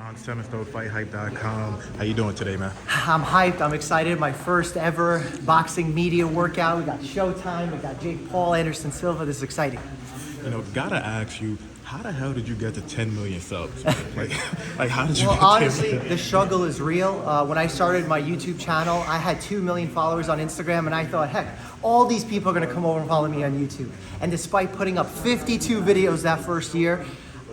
on 7StoneFightHype.com. How you doing today, man? I'm hyped. I'm excited. My first ever boxing media workout. We got Showtime. We got Jake Paul, Anderson Silva. This is exciting. You know, gotta ask you, how the hell did you get to 10 million subs? like how did you Well, get honestly, 10 million? the struggle is real. When I started my YouTube channel, I had 2 million followers on Instagram, and I thought, heck, all these people are gonna come over and follow me on YouTube. And despite putting up 52 videos that first year,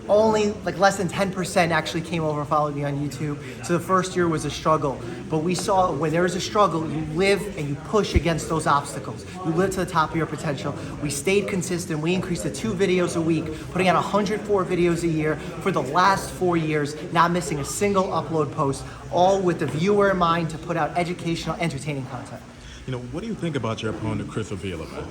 only like less than 10% actually came over and followed me on YouTube. So the first year was a struggle. But we saw when there is a struggle, you live and you push against those obstacles. You live to the top of your potential. We stayed consistent. We increased to 2 videos a week, putting out 104 videos a year for the last 4 years, not missing a single upload post, all with the viewer in mind to put out educational, entertaining content. You know, what do you think about your opponent, Chris Avila, man?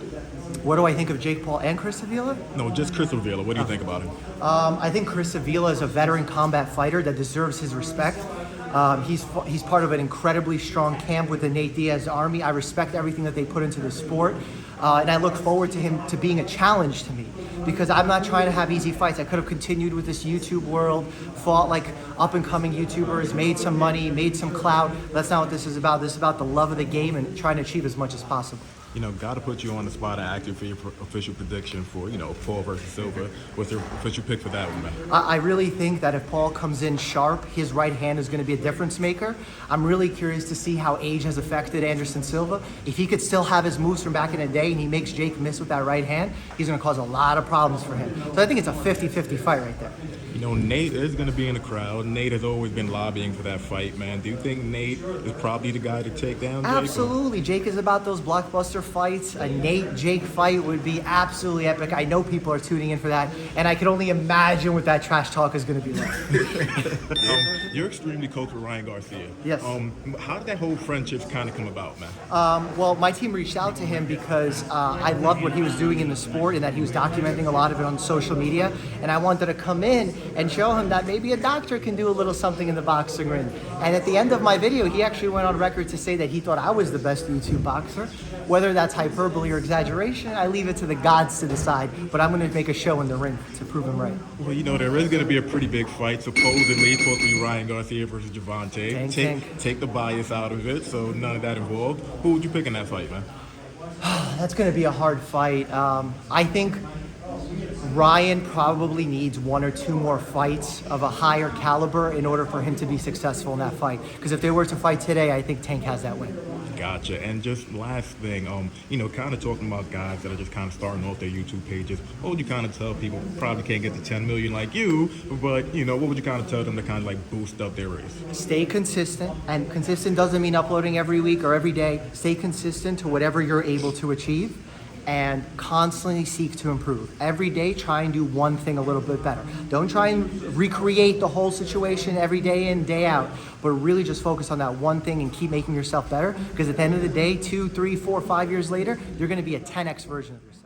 What do I think of Jake Paul and Chris Avila? No, just Chris Avila. What do you think about him? I think Chris Avila is a veteran combat fighter that deserves his respect. He's part of an incredibly strong camp with the Nate Diaz Army. I respect everything that they put into the sport, and I look forward to him to being a challenge to me, because I'm not trying to have easy fights. I could have continued with this YouTube world, fought like up-and-coming YouTubers, made some money, made some clout. That's not what this is about. This is about the love of the game and trying to achieve as much as possible. You know, gotta put you on the spot and ask you for your official prediction for, you know, Paul versus Silva. What's your official pick for that one, man? I really think that if Paul comes in sharp, his right hand is going to be a difference maker. I'm really curious to see how age has affected Anderson Silva. If he could still have his moves from back in the day and he makes Jake miss with that right hand, he's going to cause a lot of problems for him. So I think it's a 50-50 fight right there. You know, Nate is going to be in the crowd. Nate has always been lobbying for that fight, man. Do you think Nate is probably the guy to take down Jake? Absolutely. Jake is about those blockbuster fights. A Nate-Jake fight would be absolutely epic. I know people are tuning in for that, and I can only imagine what that trash talk is going to be like. You're extremely close with Ryan Garcia. Yes. How did that whole friendship kind of come about, man? Well, my team reached out to him because I loved what he was doing in the sport and that he was documenting a lot of it on social media, and I wanted to come in and show him that maybe a doctor can do a little something in the boxing ring. And at the end of my video, he actually went on record to say that he thought I was the best YouTube boxer. Whether that's hyperbole or exaggeration, I leave it to the gods to decide, but I'm going to make a show in the ring to prove him right. Well, you know, there is going to be a pretty big fight. Supposedly, it's supposed to be Ryan Garcia versus Gervonta. Take the bias out of it, so none of that involved. Who would you pick in that fight, man? That's going to be a hard fight. I think Ryan probably needs 1 or 2 more fights of a higher caliber in order for him to be successful in that fight. Because if they were to fight today, I think Tank has that win. Gotcha. And just last thing, you know, kind of talking about guys that are just kind of starting off their YouTube pages, what would you kind of tell people who probably can't get to 10 million like you, but, you know, what would you kind of tell them to kind of like boost up their race? Stay consistent, and consistent doesn't mean uploading every week or every day. Stay consistent to whatever you're able to achieve, and constantly seek to improve. Every day, try and do one thing a little bit better. Don't try and recreate the whole situation every day in, day out, but really just focus on that one thing and keep making yourself better, because at the end of the day, 2, 3, 4, 5 years later, you're gonna be a 10x version of yourself.